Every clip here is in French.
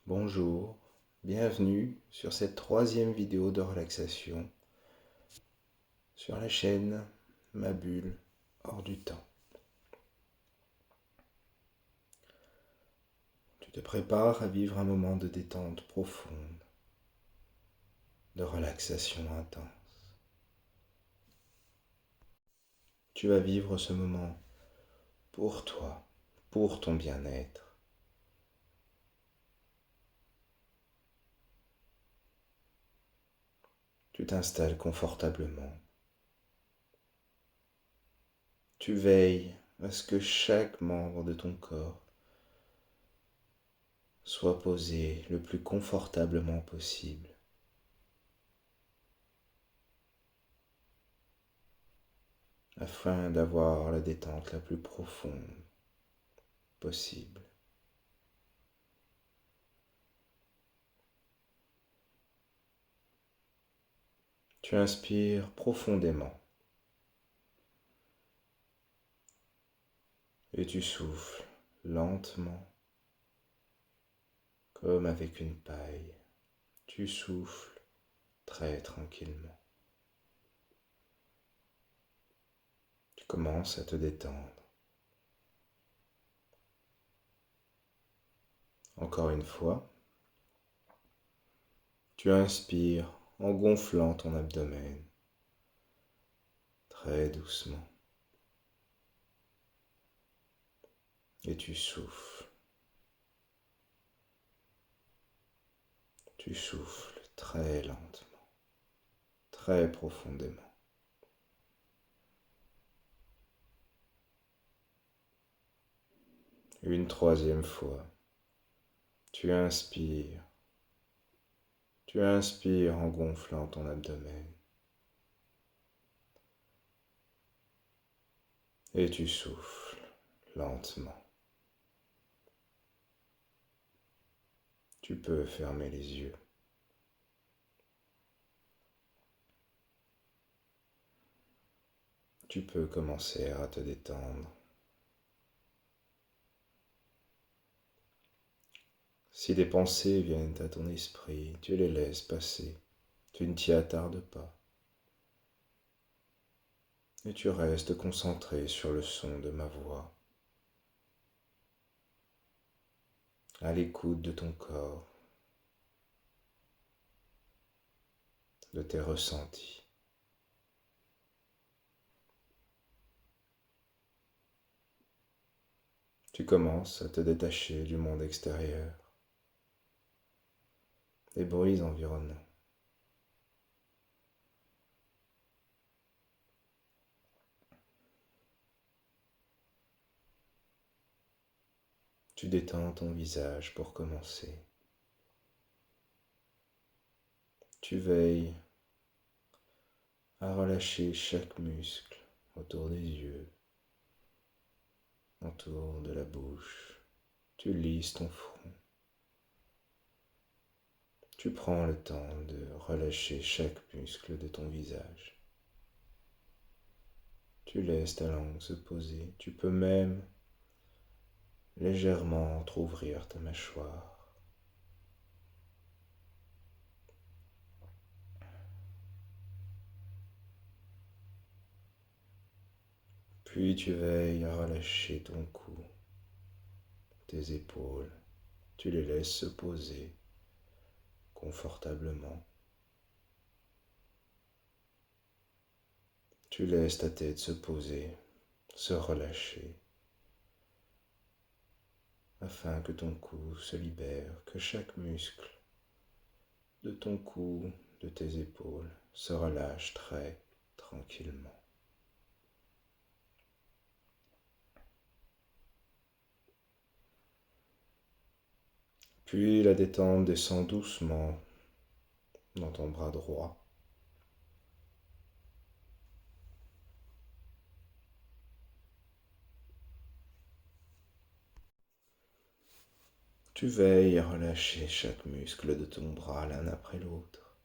Bonjour, bienvenue sur cette troisième vidéo de relaxation sur la chaîne Ma Bulle hors du temps. Tu te prépares à vivre un moment de détente profonde, de relaxation intense. Tu vas vivre ce moment pour toi, pour ton bien-être. Tu t'installes confortablement. Tu veilles à ce que chaque membre de ton corps soit posé le plus confortablement possible. Afin d'avoir la détente la plus profonde possible. Tu inspires profondément et tu souffles lentement comme avec une paille. Tu souffles très tranquillement. Tu commences à te détendre. Encore une fois, tu inspires en gonflant ton abdomen très doucement et tu souffles. Tu souffles très lentement, très profondément. Une troisième fois, tu inspires. Tu inspires en gonflant ton abdomen et tu souffles lentement. Tu peux fermer les yeux. Tu peux commencer à te détendre. Si des pensées viennent à ton esprit, tu les laisses passer. Tu ne t'y attardes pas. Et tu restes concentré sur le son de ma voix, à l'écoute de ton corps, de tes ressentis. Tu commences à te détacher du monde extérieur, des bruits environnants. Tu détends ton visage pour commencer. Tu veilles à relâcher chaque muscle autour des yeux, autour de la bouche. Tu lisses ton front. Tu prends le temps de relâcher chaque muscle de ton visage. Tu laisses ta langue se poser. Tu peux même légèrement entrouvrir ta mâchoire. Puis tu veilles à relâcher ton cou, tes épaules. Tu les laisses se poser confortablement. Tu laisses ta tête se poser, se relâcher, afin que ton cou se libère, que chaque muscle de ton cou, de tes épaules, se relâche très tranquillement. Puis la détente descend doucement dans ton bras droit. Tu veilles à relâcher chaque muscle de ton bras l'un après l'autre,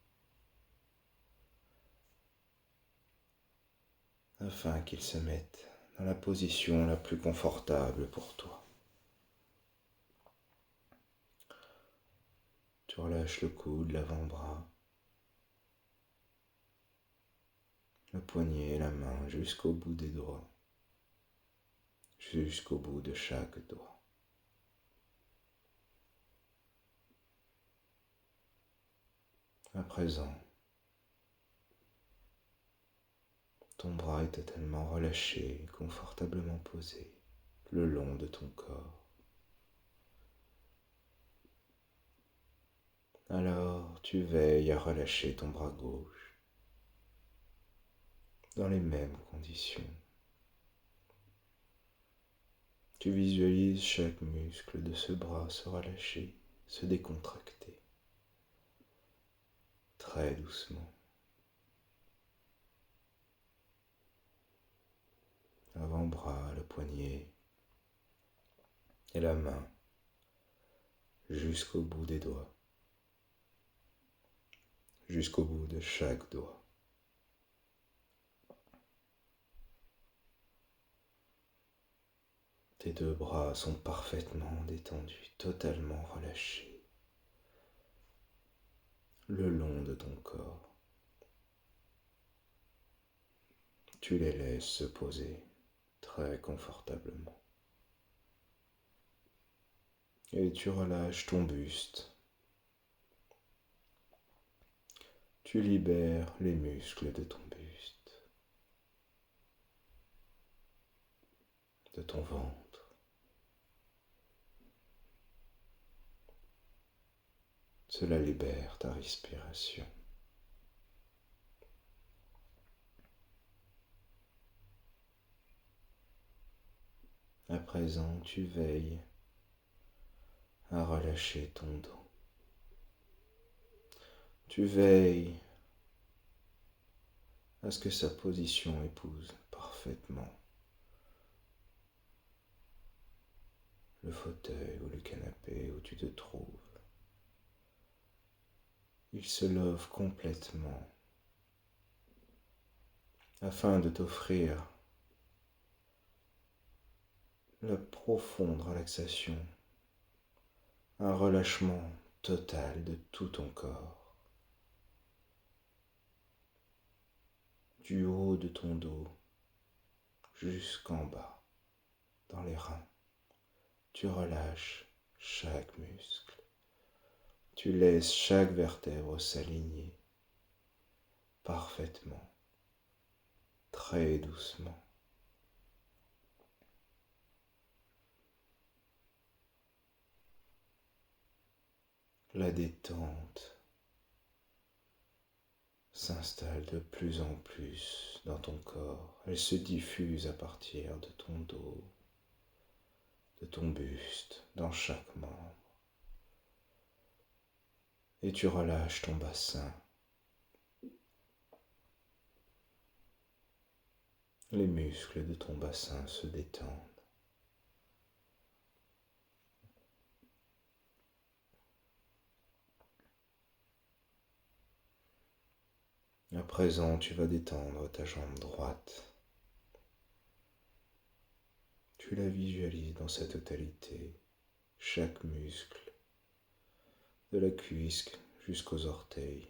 afin qu'ils se mettent dans la position la plus confortable pour toi. Tu relâches le coude, l'avant-bras, le poignet et la main jusqu'au bout des doigts, jusqu'au bout de chaque doigt. À présent, ton bras est totalement relâché, confortablement posé le long de ton corps. Alors, tu veilles à relâcher ton bras gauche dans les mêmes conditions. Tu visualises chaque muscle de ce bras se relâcher, se décontracter, très doucement. Avant-bras, le poignet et la main jusqu'au bout des doigts, jusqu'au bout de chaque doigt. Tes deux bras sont parfaitement détendus, totalement relâchés, le long de ton corps. Tu les laisses se poser très confortablement. Et tu relâches ton buste. Tu libères les muscles de ton buste, de ton ventre. Cela libère ta respiration. À présent, tu veilles à relâcher ton dos. Tu veilles à ce que sa position épouse parfaitement le fauteuil ou le canapé où tu te trouves. Il se love complètement afin de t'offrir la profonde relaxation, un relâchement total de tout ton corps, du haut de ton dos jusqu'en bas, dans les reins. Tu relâches chaque muscle, tu laisses chaque vertèbre s'aligner parfaitement, très doucement. La détente s'installe de plus en plus dans ton corps. Elle se diffuse à partir de ton dos, de ton buste, dans chaque membre. Et tu relâches ton bassin. Les muscles de ton bassin se détendent. À présent, tu vas détendre ta jambe droite. Tu la visualises dans sa totalité, chaque muscle, de la cuisse jusqu'aux orteils.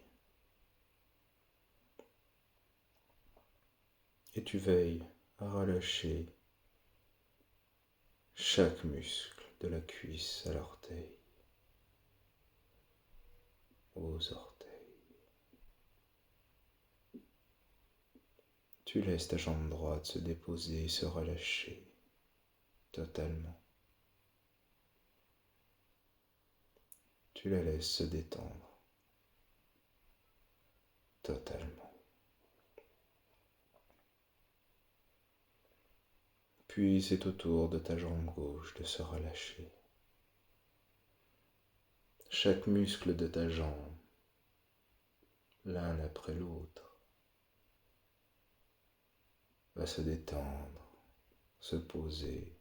Et tu veilles à relâcher chaque muscle, de la cuisse à l'orteil, aux orteils. Tu laisses ta jambe droite se déposer et se relâcher totalement. Tu la laisses se détendre totalement. Puis c'est au tour de ta jambe gauche de se relâcher. Chaque muscle de ta jambe, l'un après l'autre, va se détendre, se poser,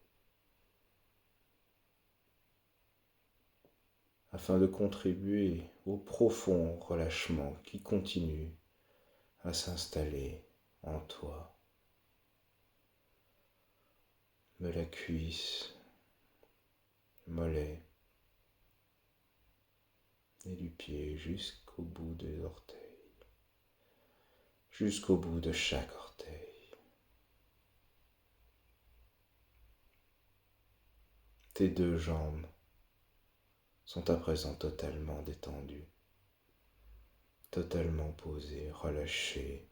afin de contribuer au profond relâchement qui continue à s'installer en toi. De la cuisse, mollet et du pied jusqu'au bout des orteils, jusqu'au bout de chaque orteil. Tes deux jambes sont à présent totalement détendues, totalement posées, relâchées.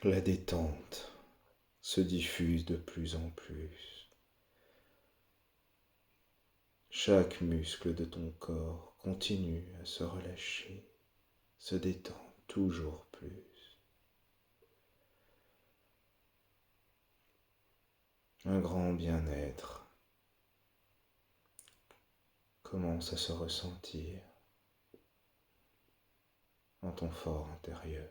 La détente se diffuse de plus en plus. Chaque muscle de ton corps continue à se relâcher, se détend toujours plus. Un grand bien-être commence à se ressentir dans ton fort intérieur.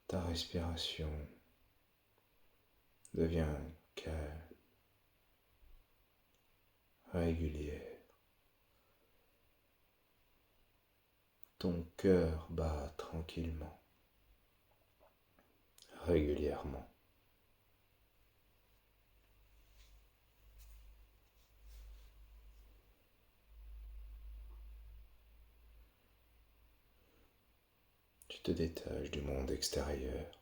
Ta respiration devient calme, régulière. Ton cœur bat tranquillement, régulièrement. Tu te détaches du monde extérieur.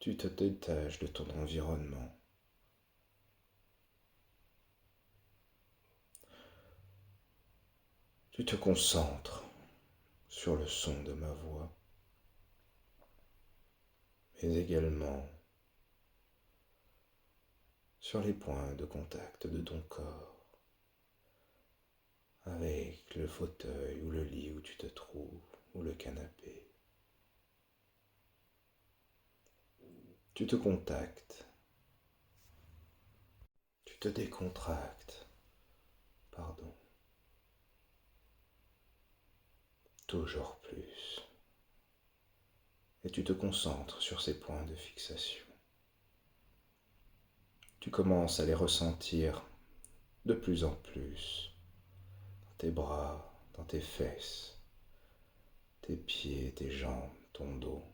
Tu te détaches de ton environnement. Tu te concentres sur le son de ma voix, mais également sur les points de contact de ton corps avec le fauteuil ou le lit où tu te trouves, ou le canapé. Tu te contactes, tu te décontractes, toujours plus. Et tu te concentres sur ces points de fixation. Tu commences à les ressentir de plus en plus dans tes bras, dans tes fesses, tes pieds, tes jambes, ton dos.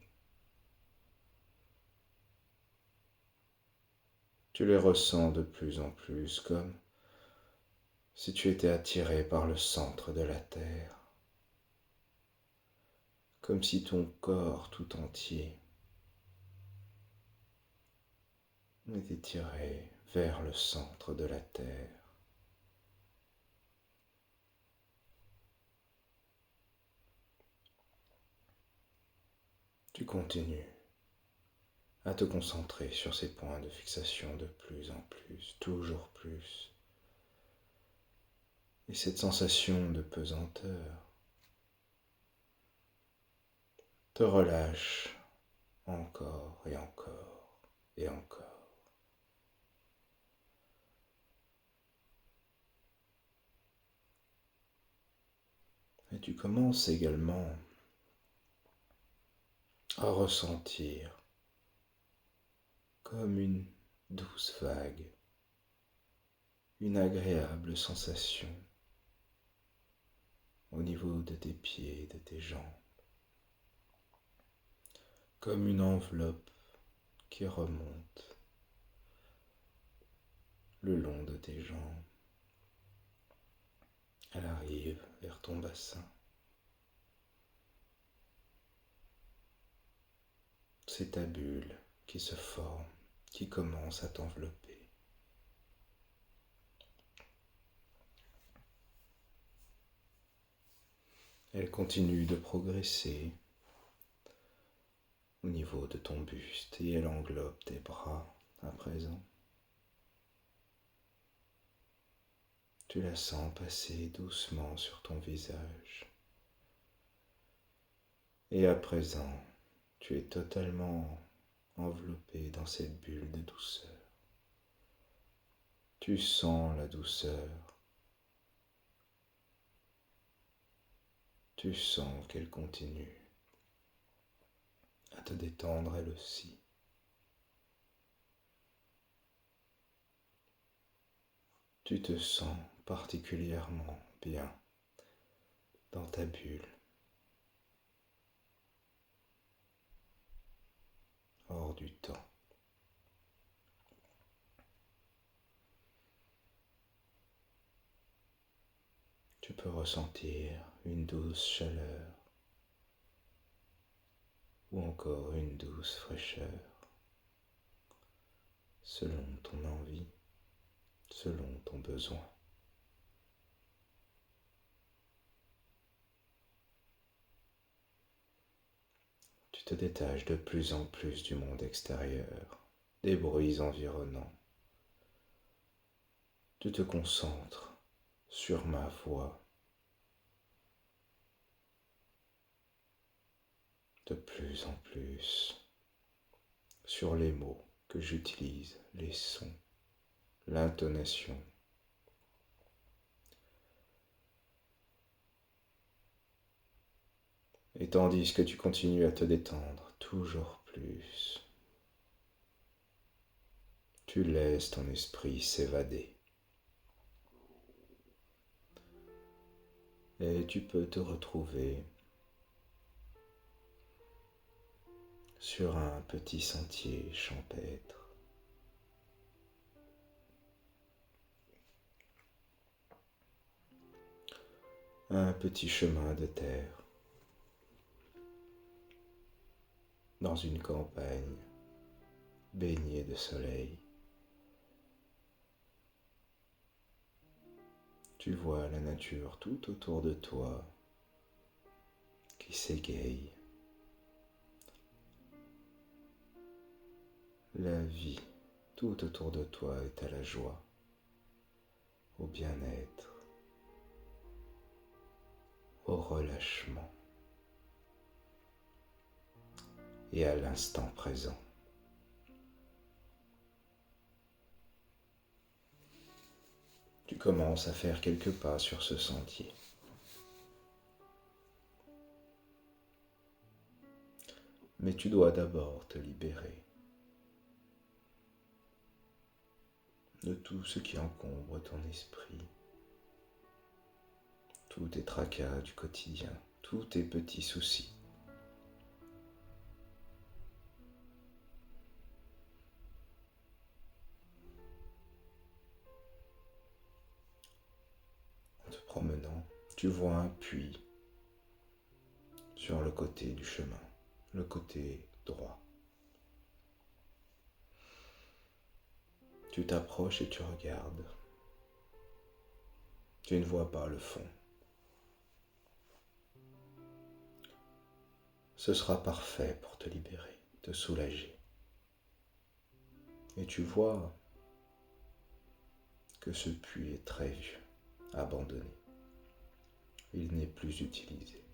Tu les ressens de plus en plus comme si tu étais attiré par le centre de la Terre, comme si ton corps tout entier était tiré vers le centre de la Terre. Tu continues à te concentrer sur ces points de fixation de plus en plus, toujours plus. Et cette sensation de pesanteur te relâche encore et encore et encore. Et tu commences également à ressentir comme une douce vague, une agréable sensation au niveau de tes pieds et de tes jambes, comme une enveloppe qui remonte le long de tes jambes. Elle arrive vers ton bassin. C'est ta bulle qui se forme, qui commence à t'envelopper. Elle continue de progresser au niveau de ton buste et elle englobe tes bras à présent. Tu la sens passer doucement sur ton visage. Et à présent, tu es totalement enveloppé dans cette bulle de douceur. Tu sens la douceur. Tu sens qu'elle continue à te détendre elle aussi. Tu te sens particulièrement bien dans ta bulle, hors encore du temps. Tu peux ressentir une douce chaleur ou encore une douce fraîcheur, selon ton envie, selon ton besoin. Tu te détaches de plus en plus du monde extérieur, des bruits environnants. Tu te concentres sur ma voix. De plus en plus sur les mots que j'utilise, les sons, l'intonation. Et tandis que tu continues à te détendre toujours plus, tu laisses ton esprit s'évader. Et tu peux te retrouver sur un petit sentier champêtre. Un petit chemin de terre dans une campagne baignée de soleil. Tu vois la nature tout autour de toi qui s'égaye. La vie tout autour de toi est à la joie, au bien-être, au relâchement et à l'instant présent. Tu commences à faire quelques pas sur ce sentier. Mais tu dois d'abord te libérer de tout ce qui encombre ton esprit, tous tes tracas du quotidien, tous tes petits soucis. En te promenant, tu vois un puits sur le côté du chemin, le côté droit. Tu t'approches et tu regardes. Tu ne vois pas le fond. Ce sera parfait pour te libérer, te soulager. Et tu vois que ce puits est très vieux, abandonné. Il n'est plus utilisé.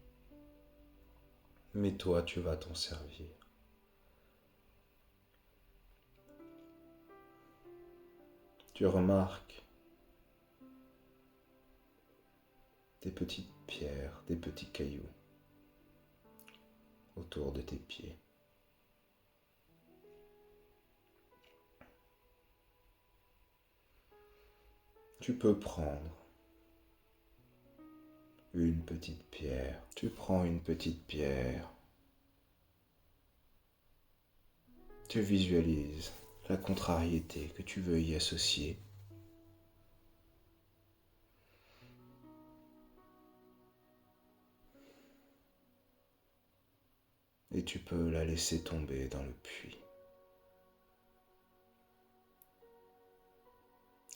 Mais toi, tu vas t'en servir. Tu remarques des petites pierres, des petits cailloux autour de tes pieds. Tu peux prendre une petite pierre. Tu prends une petite pierre. Tu visualises la contrariété que tu veux y associer. Et tu peux la laisser tomber dans le puits.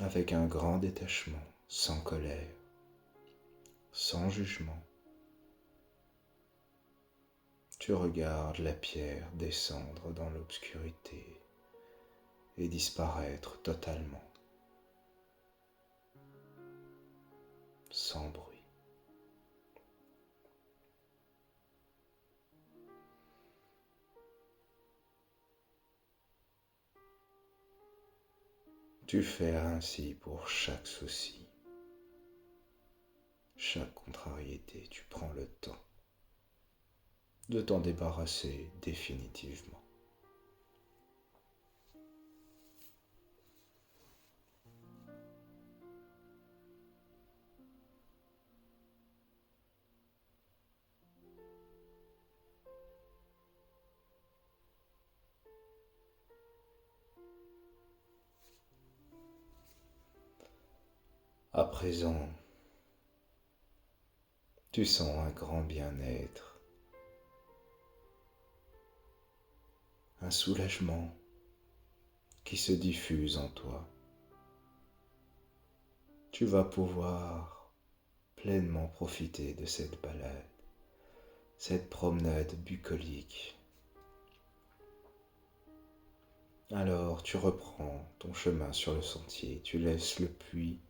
Avec un grand détachement, sans colère, sans jugement. Tu regardes la pierre descendre dans l'obscurité et disparaître totalement, sans bruit. Tu fais ainsi pour chaque souci, chaque contrariété. Tu prends le temps de t'en débarrasser définitivement. À présent, tu sens un grand bien-être, un soulagement qui se diffuse en toi. Tu vas pouvoir pleinement profiter de cette balade, cette promenade bucolique. Alors tu reprends ton chemin sur le sentier, tu laisses le puits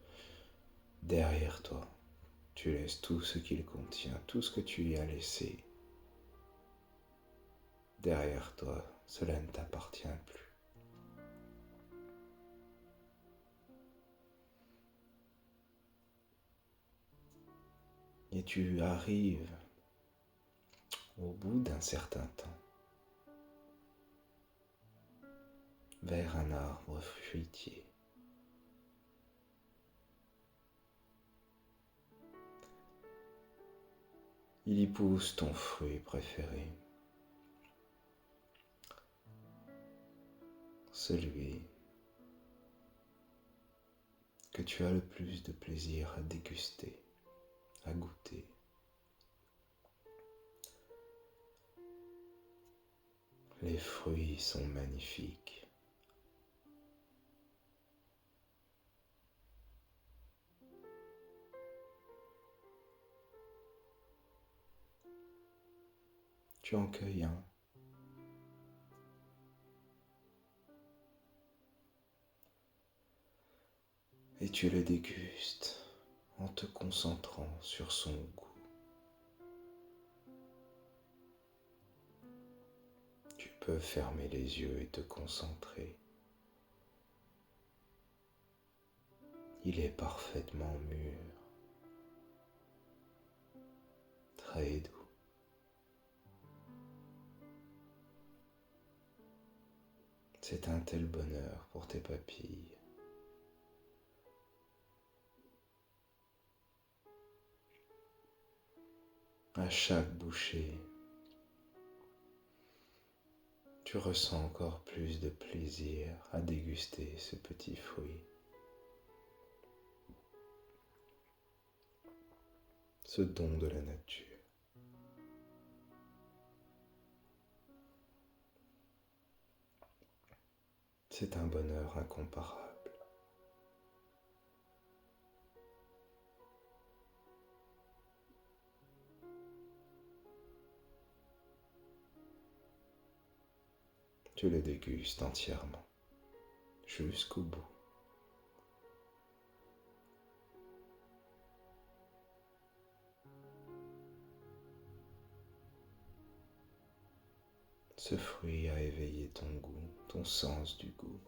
derrière toi, tu laisses tout ce qu'il contient, tout ce que tu y as laissé derrière toi, cela ne t'appartient plus. Et tu arrives au bout d'un certain temps vers un arbre fruitier. Il y pousse ton fruit préféré, celui que tu as le plus de plaisir à déguster, à goûter. Les fruits sont magnifiques. Tu en cueilles un. Et tu le dégustes en te concentrant sur son goût. Tu peux fermer les yeux et te concentrer. Il est parfaitement mûr, très doux. C'est un tel bonheur pour tes papilles. À chaque bouchée, tu ressens encore plus de plaisir à déguster ce petit fruit. Ce don de la nature. C'est un bonheur incomparable. Tu le dégustes entièrement, jusqu'au bout. Ce fruit a éveillé ton goût, ton sens du goût.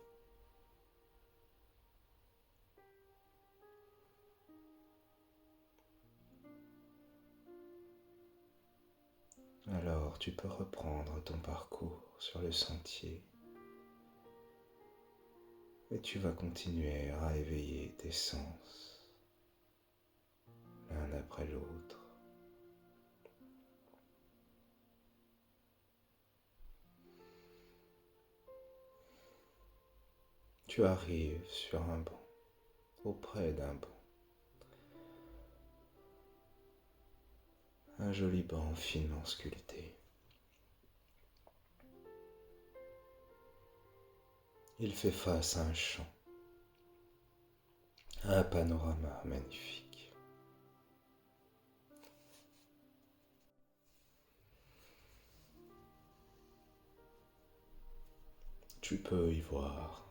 Alors tu peux reprendre ton parcours sur le sentier et tu vas continuer à éveiller tes sens l'un après l'autre. Tu arrives sur un banc, auprès d'un banc. Un joli banc finement sculpté. Il fait face à un champ, à un panorama magnifique. Tu peux y voir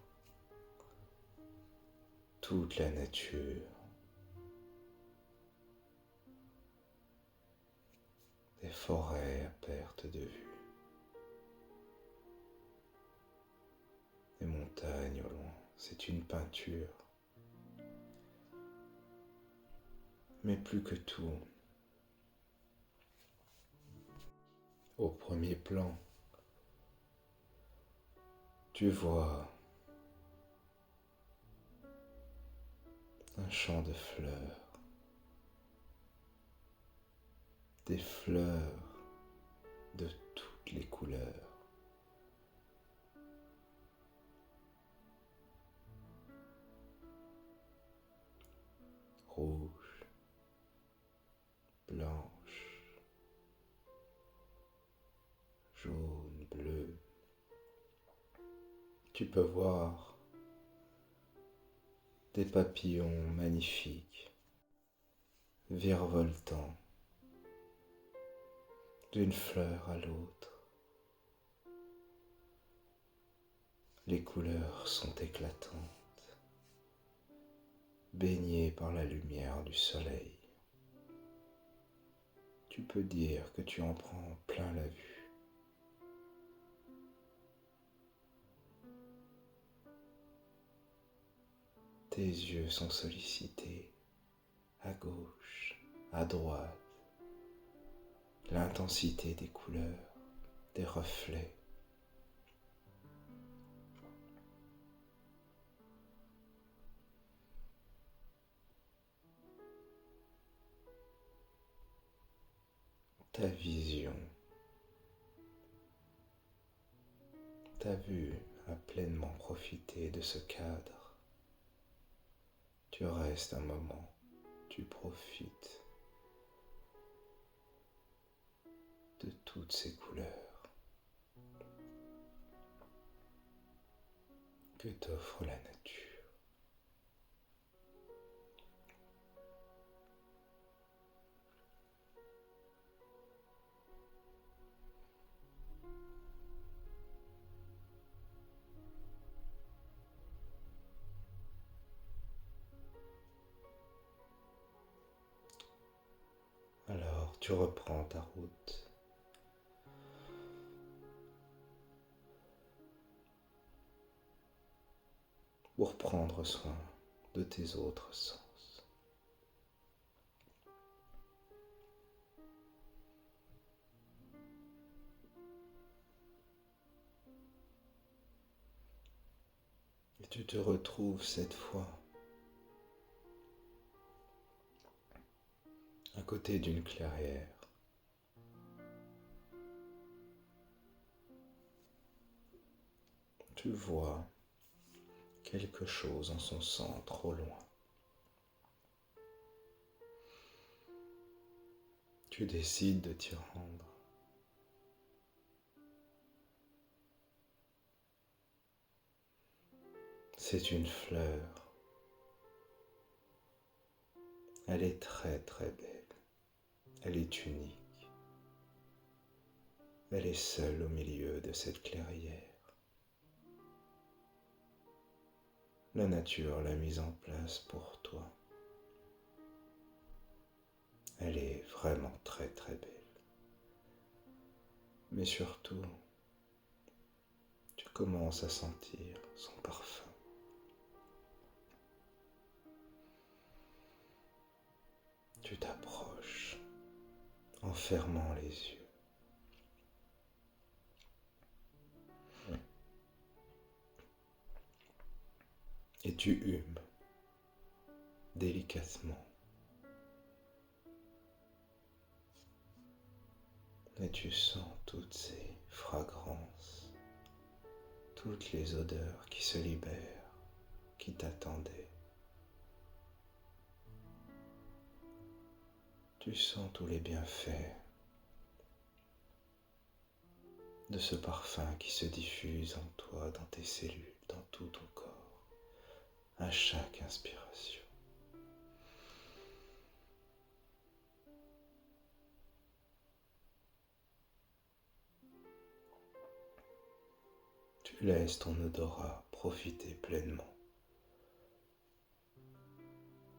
toute la nature, des forêts à perte de vue, des montagnes au loin, c'est une peinture. Mais plus que tout, au premier plan, tu vois un champ de fleurs, des fleurs de toutes les couleurs. Tu peux voir des papillons magnifiques virevoltant d'une fleur à l'autre. Les couleurs sont éclatantes, baignées par la lumière du soleil. Tu peux dire que tu en prends plein la vue. Tes yeux sont sollicités à gauche, à droite. L'intensité des couleurs, des reflets. Ta vision, ta vue a pleinement profité de ce cadre. Tu restes un moment, tu profites de toutes ces couleurs que t'offre la nature. Alors tu reprends ta route. Pour prendre soin de tes autres sens. Et tu te retrouves cette fois à côté d'une clairière. Tu vois quelque chose en son centre au loin. Tu décides de t'y rendre. C'est une fleur. Elle est très très belle. Elle est unique. Elle est seule au milieu de cette clairière. La nature l'a mise en place pour toi. Elle est vraiment très très belle. Mais surtout, tu commences à sentir son parfum. Tu t'approches en fermant les yeux. Et tu humes délicatement. Et tu sens toutes ces fragrances, toutes les odeurs qui se libèrent, qui t'attendaient. Tu sens tous les bienfaits de ce parfum qui se diffuse en toi, dans tes cellules, dans tout ton corps, à chaque inspiration. Tu laisses ton odorat profiter pleinement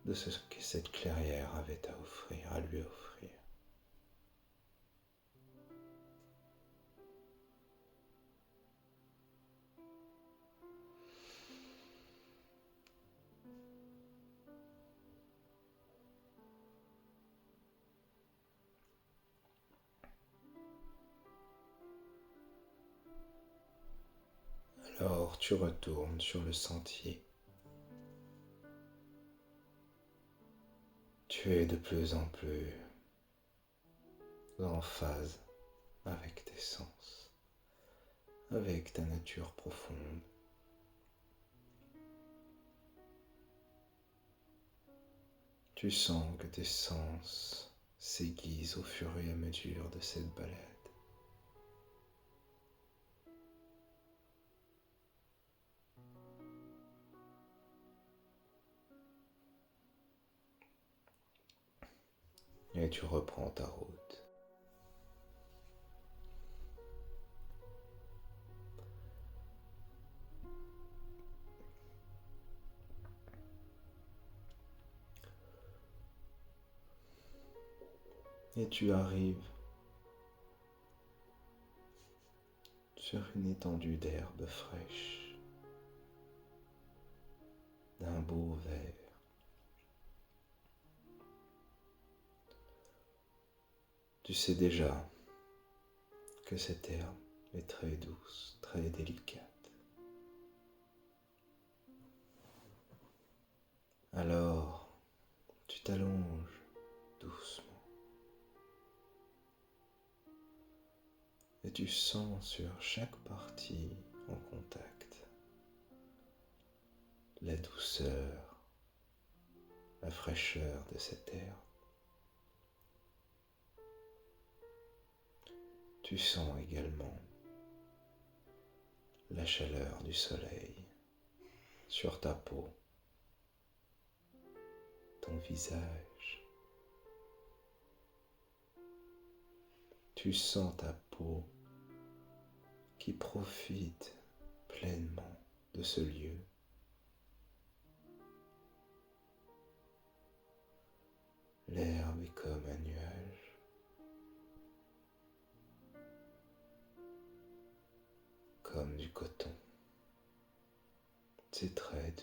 de ce que cette clairière avait à offrir, à lui offrir. Alors tu retournes sur le sentier. Tu es de plus en plus en phase avec tes sens, avec ta nature profonde. Tu sens que tes sens s'aiguisent au fur et à mesure de cette balade. et tu reprends ta route. Et tu arrives sur une étendue d'herbe fraîche, d'un beau vert. Tu sais déjà que cette herbe est très douce, très délicate. Alors, tu t'allonges doucement et tu sens sur chaque partie en contact la douceur, la fraîcheur de cette herbe. Tu sens également la chaleur du soleil sur ta peau, ton visage. Tu sens ta peau qui profite pleinement de ce lieu. L'herbe est comme un nuage, comme du coton. C'est très doux.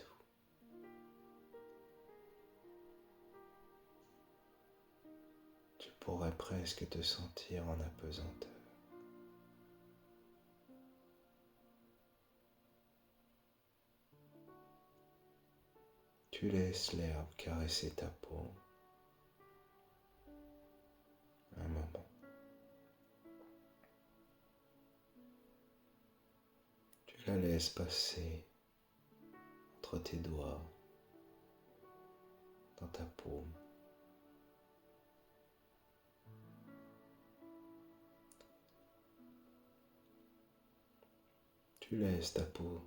Tu pourrais presque te sentir en apesanteur. Tu laisses l'herbe caresser ta peau un moment. Tu la laisses passer entre tes doigts, dans ta paume. Tu laisses ta peau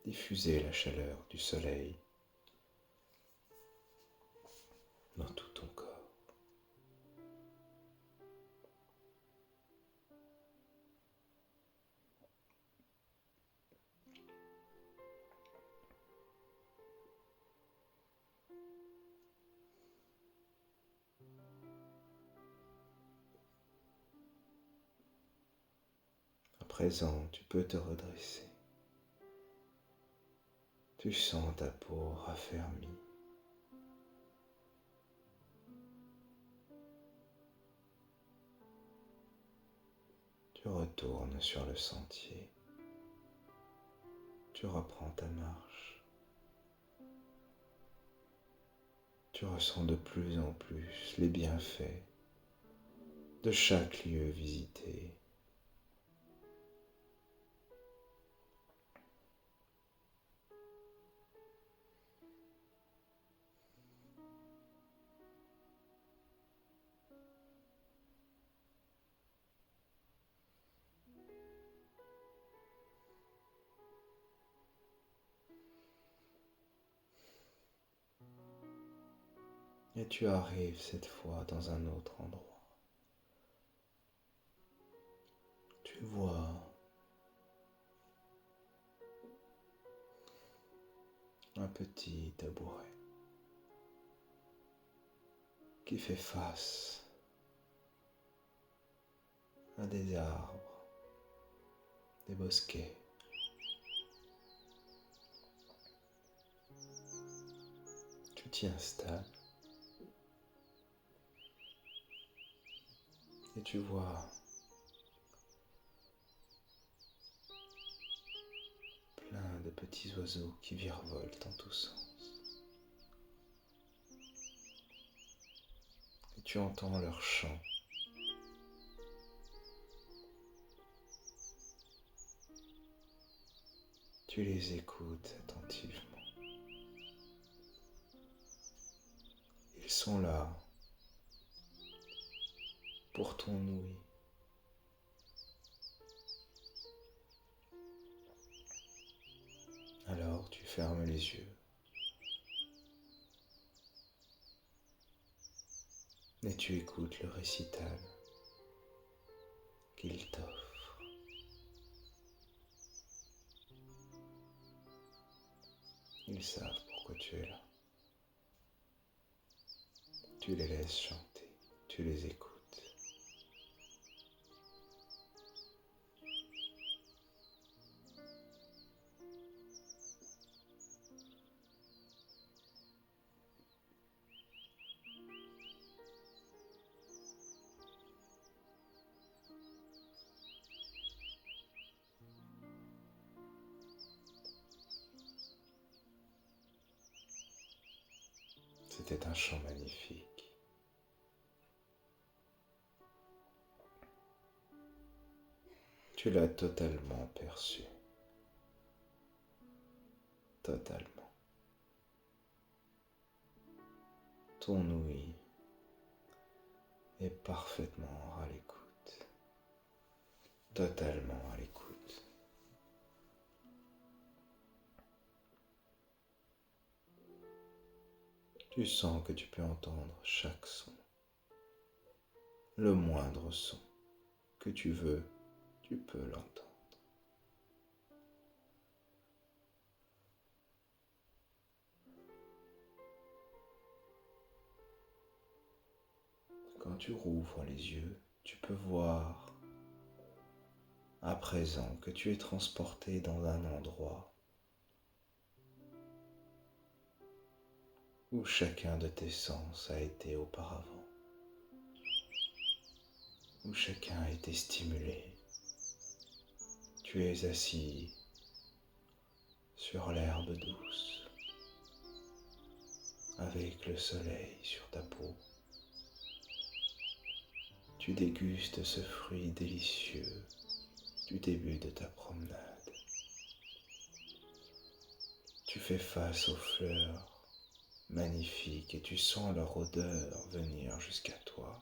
diffuser la chaleur du soleil dans tout ton corps. À présent, tu peux te redresser. Tu sens ta peau raffermie. Tu retournes sur le sentier. Tu reprends ta marche. Tu ressens de plus en plus les bienfaits de chaque lieu visité. Et tu arrives cette fois dans un autre endroit. Tu vois un petit tabouret qui fait face à des arbres, des bosquets. Tu t'y installes et tu vois plein de petits oiseaux qui virevoltent en tous sens. Et tu entends leur chant. Tu les écoutes attentivement. Ils sont là pour ton ouïe. Alors tu fermes les yeux et tu écoutes le récital qu'il t'offre. Ils savent pourquoi tu es là. Tu les laisses chanter, tu les écoutes. C'était un chant magnifique. Tu l'as totalement perçu. Totalement. Ton ouïe est parfaitement à l'écoute. Totalement à l'écoute. Tu sens que tu peux entendre chaque son. Le moindre son que tu veux, tu peux l'entendre. Quand tu rouvres les yeux, tu peux voir à présent que tu es transporté dans un endroit où chacun de tes sens a été auparavant, où chacun a été stimulé. Tu es assis sur l'herbe douce, avec le soleil sur ta peau. Tu dégustes ce fruit délicieux du début de ta promenade. Tu fais face aux fleurs magnifiques et tu sens leur odeur venir jusqu'à toi.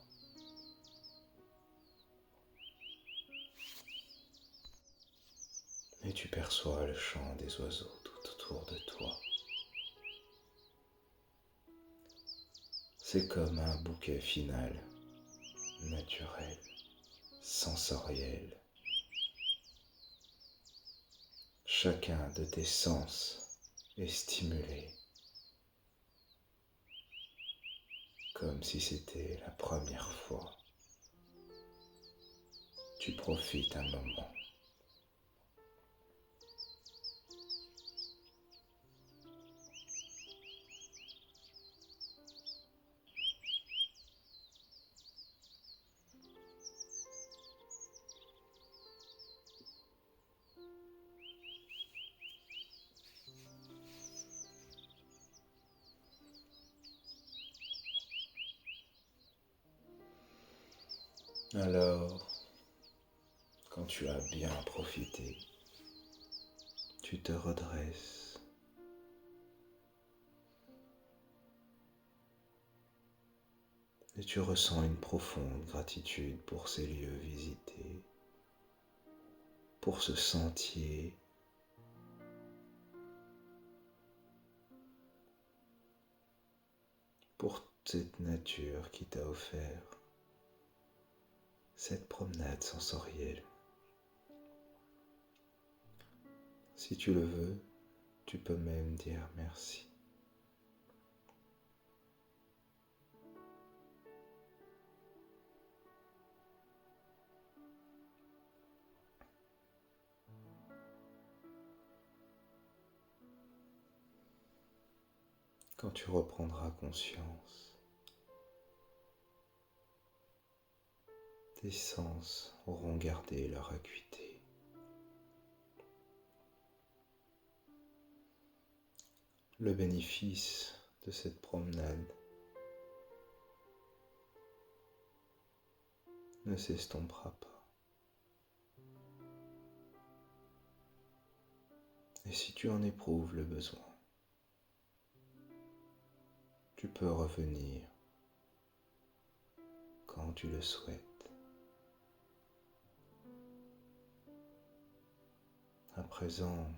Et tu perçois le chant des oiseaux tout autour de toi. C'est comme un bouquet final, naturel, sensoriel. Chacun de tes sens est stimulé, comme si c'était la première fois. Tu profites un moment. Alors, quand tu as bien profité, tu te redresses. Et tu ressens une profonde gratitude pour ces lieux visités, pour ce sentier, pour cette nature qui t'a offert cette promenade sensorielle. Si tu le veux, tu peux même dire merci. Quand tu reprendras conscience, tes sens auront gardé leur acuité. Le bénéfice de cette promenade ne s'estompera pas. Et si tu en éprouves le besoin, tu peux revenir quand tu le souhaites. À présent,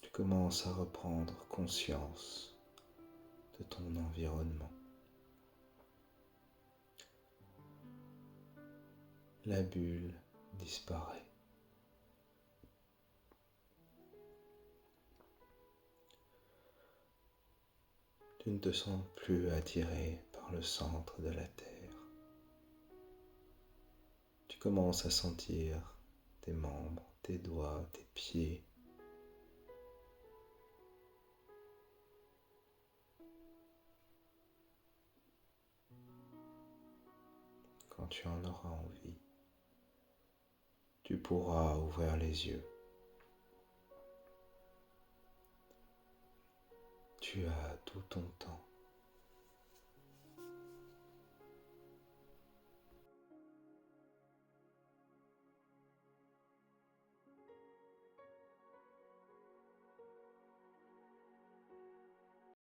tu commences à reprendre conscience de ton environnement. La bulle disparaît. Tu ne te sens plus attiré par le centre de la Terre. Tu commences à sentir tes membres, tes doigts, tes pieds. Quand tu en auras envie, tu pourras ouvrir les yeux. Tu as tout ton temps